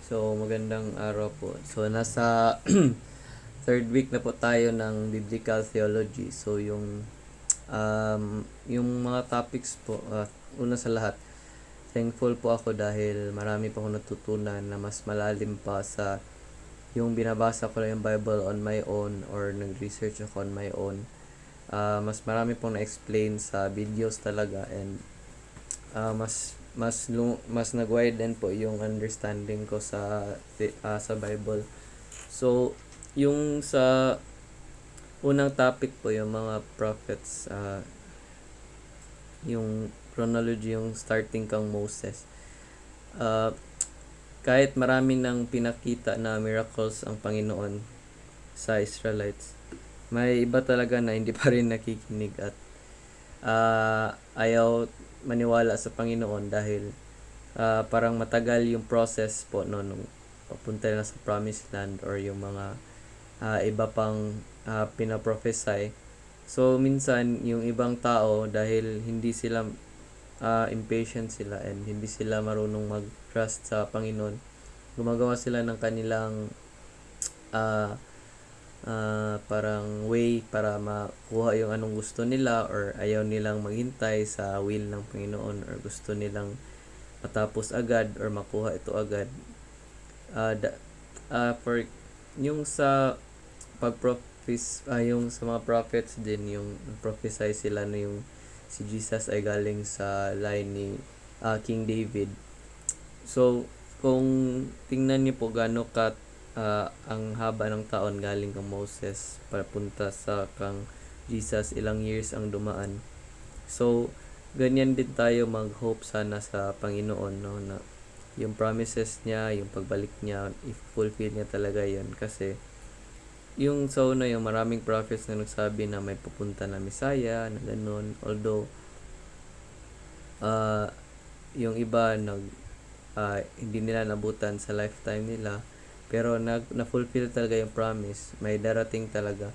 So, magandang araw po. So, nasa third week na po tayo ng Biblical Theology. So, yung mga topics po, una sa lahat, thankful po ako dahil marami pa akong natutunan na mas malalim pa sa yung binabasa ko lang yung Bible on my own or nag-research ako on my own. Mas marami pong na-explain sa videos talaga, and mas nag-widen po yung understanding ko sa Bible. So, yung sa unang topic po, yung mga prophets, yung chronology, yung starting kang Moses. Kahit marami nang pinakita na miracles ang Panginoon sa Israelites, may iba talaga na hindi pa rin nakikinig at ayaw maniwala sa Panginoon dahil parang matagal yung process po nung papunta na sa promised land or yung mga iba pang pinaprophesy. So minsan yung ibang tao, dahil hindi sila impatient sila and hindi sila marunong mag-trust sa Panginoon, gumagawa sila ng kanilang parang way para makuha yung anong gusto nila, or ayaw nilang maghintay sa will ng Panginoon, or gusto nilang matapos agad or makuha ito agad. For yung sa yung sa mga prophets din, yung prophesy sila na yung si Jesus ay galing sa line ni King David. So, kung tingnan niyo po gaano ang haba ng taon galing kang Moses papunta sa kang Jesus, ilang years ang dumaan. So, ganyan din tayo mag-hope sana sa Panginoon, no, na yung promises niya, yung pagbalik niya, i-fulfill niya talaga yan. Kasi yung sa una, yung maraming prophets na nagsabi na may pupunta na Messiah, na ganun. Although, yung iba hindi nila nabutan sa lifetime nila, pero na-fulfill talaga yung promise. May darating talaga.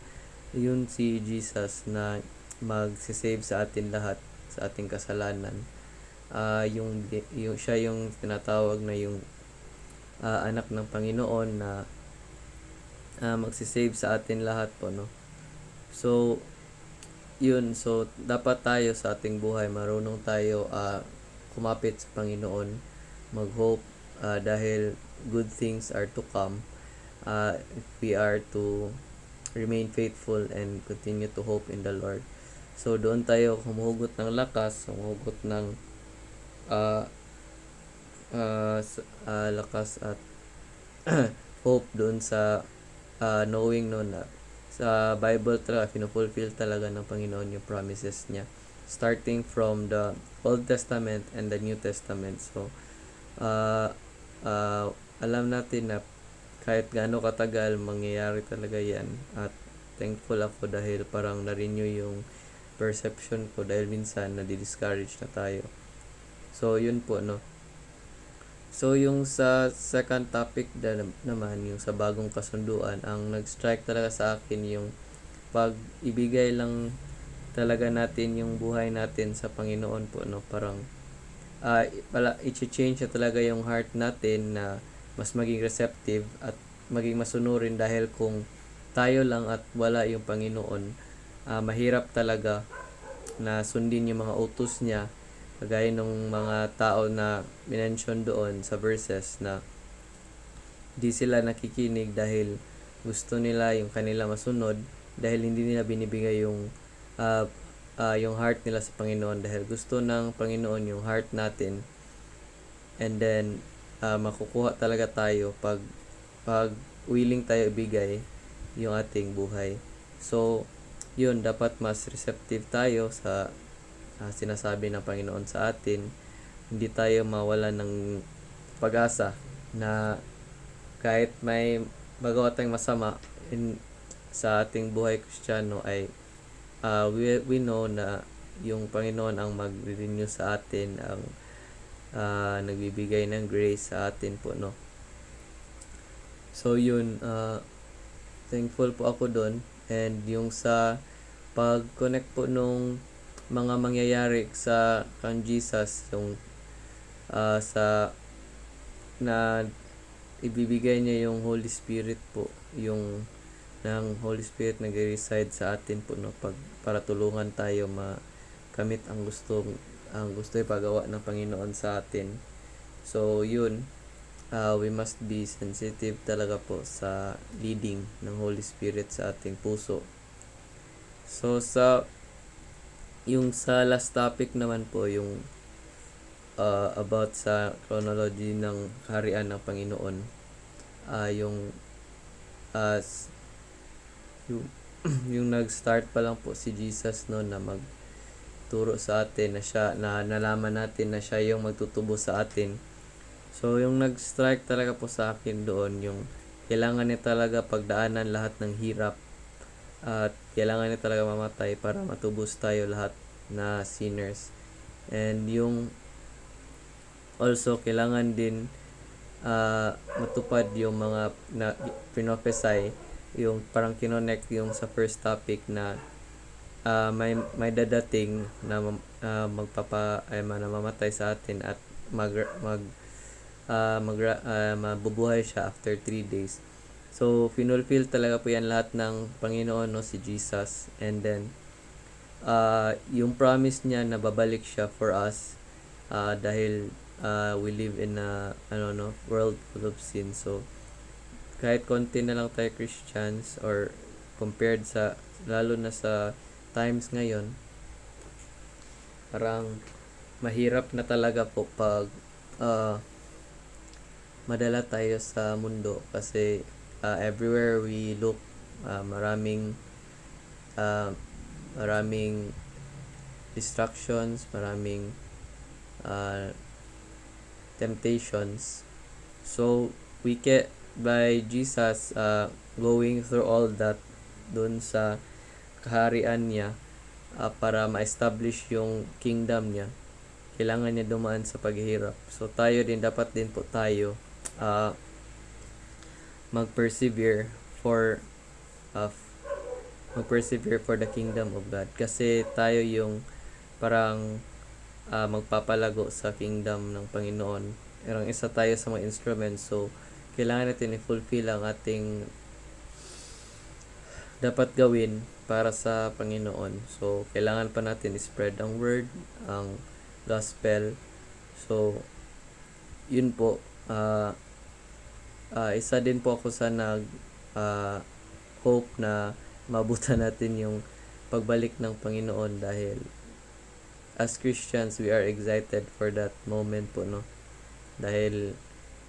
Yun si Jesus na mag-save sa atin lahat, sa ating kasalanan. Siya yung tinatawag na yung anak ng Panginoon na magsisave sa atin lahat po, no? So, yun. So, dapat tayo sa ating buhay, marunong tayo kumapit sa Panginoon, mag-hope, dahil good things are to come if we are to remain faithful and continue to hope in the Lord. So, doon tayo humuhugot ng lakas, humuhugot ng lakas at hope doon sa knowing no na sa Bible talaga pinufulfill talaga ng Panginoon yung promises niya, starting from the Old Testament and the New Testament. So alam natin na kahit gaano katagal, mangyayari talaga yan. At thankful ako dahil parang na-renew yung perception ko, dahil minsan nadi-discourage na tayo. So yun po, no. So yung sa second topic naman, yung sa bagong kasunduan, ang nag-strike talaga sa akin yung pag ibigay lang talaga natin yung buhay natin sa Panginoon po, no. Parang i-change na talaga yung heart natin na mas maging receptive at maging masunurin, dahil kung tayo lang at wala yung Panginoon, mahirap talaga na sundin yung mga utos niya, kagaya ng mga tao na minention doon sa verses na di sila nakikinig dahil gusto nila yung kanila masunod, dahil hindi nila binibigay yung heart nila sa Panginoon, dahil gusto ng Panginoon yung heart natin. And then makukuha talaga tayo pag willing tayo ibigay yung ating buhay. So yun, dapat mas receptive tayo sa sinasabi ng Panginoon sa atin. Hindi tayo mawala ng pag-asa na kahit may magawa tayong masama sa ating buhay Kristiyano, ay we know na yung Panginoon ang mag-renew sa atin, ang nagbibigay ng grace sa atin po, no. So yun, thankful po ako doon. And yung sa pag-connect po nung mga mangyayari sa kang Jesus, yung sa na ibibigay niya yung Holy Spirit po, yung ng Holy Spirit nag-reside sa atin po, no, para tulungan tayo makamit ang gusto ipagawa ng Panginoon sa atin. So yun, we must be sensitive talaga po sa leading ng Holy Spirit sa ating puso. So sa last topic naman po, yung about sa chronology ng kaharian ng Panginoon, yung yung, yung nag-start pa lang po si Jesus, no, na magturo sa atin, na nalaman natin na siya yung magtutubo sa atin. So yung nag-strike talaga po sa akin doon, yung kailangan niya talaga pagdaanan lahat ng hirap at kailangan niya talaga mamatay para matubos tayo lahat na sinners. And yung also kailangan din matupad yung mga na pinopesay, yung parang kinonect yung sa first topic na may dadating na mamamatay sa atin at mabubuhay siya after 3 days. So finulfill talaga po yan lahat ng Panginoon, no, si Jesus. And then yung promise niya na babalik siya for us, dahil we live in a world full of sin. So kahit konti na lang tayo Christians, or compared sa lalo na sa times ngayon, parang mahirap na talaga po pag madala tayo sa mundo, kasi everywhere we look, maraming distractions, maraming temptations. So we get by Jesus going through all that dun sa kaharian niya, para ma-establish yung kingdom niya, kailangan niya dumaan sa paghihirap. So tayo din, dapat din po tayo mag-persevere for the kingdom of God, kasi tayo yung parang magpapalago sa kingdom ng Panginoon. Erang isa tayo sa mga instruments, so kailangan natin i-fulfill ang ating dapat gawin para sa Panginoon. So kailangan pa natin i-spread ang word, ang gospel. So yun po, isa din po ako sa hope na mabutan natin yung pagbalik ng Panginoon, dahil as Christians we are excited for that moment po, no, dahil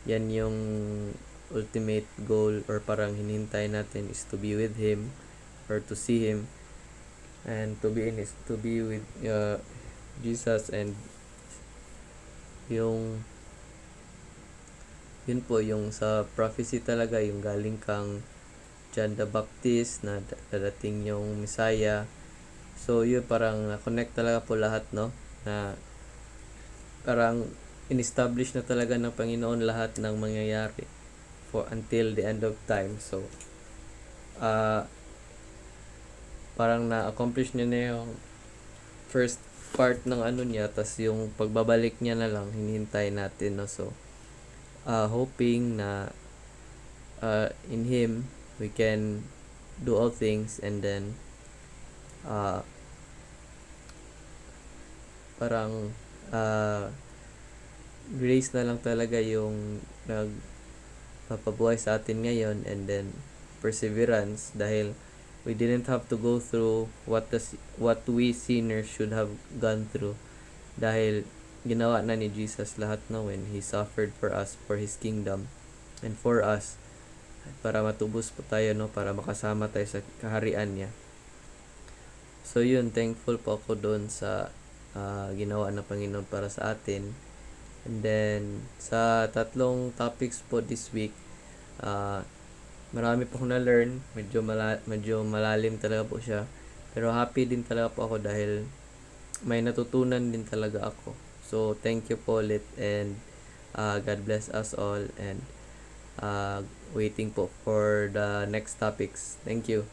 yan yung ultimate goal, or parang hinihintay natin, is to be with Him, or to see Him, and to be with Jesus. And yun po, yung sa prophecy talaga, yung galing kang John the Baptist na dadating yung Messiah. So yun, parang connect talaga po lahat, no, na parang in-establish na talaga ng Panginoon lahat ng mangyayari for until the end of time. So parang na-accomplish niya na yung first part ng niya, tas yung pagbabalik niya na lang hinihintay natin, no. So hoping na in Him we can do all things, and then parang grace na lang talaga yung nagpapabuhay sa atin ngayon, and then perseverance, dahil we didn't have to go through what we sinners should have gone through, dahil ginawa na ni Jesus lahat, no, when He suffered for us, for His kingdom, and for us, para matubos po tayo, no, para makasama tayo sa kaharian niya. So yun, thankful po ako doon sa ginawa ng Panginoon para sa atin. And then sa tatlong topics po this week, marami po akong na-learn, medyo malalim talaga po siya, pero happy din talaga po ako dahil may natutunan din talaga ako. So thank you po ulit, and God bless us all, and waiting po for the next topics. Thank you.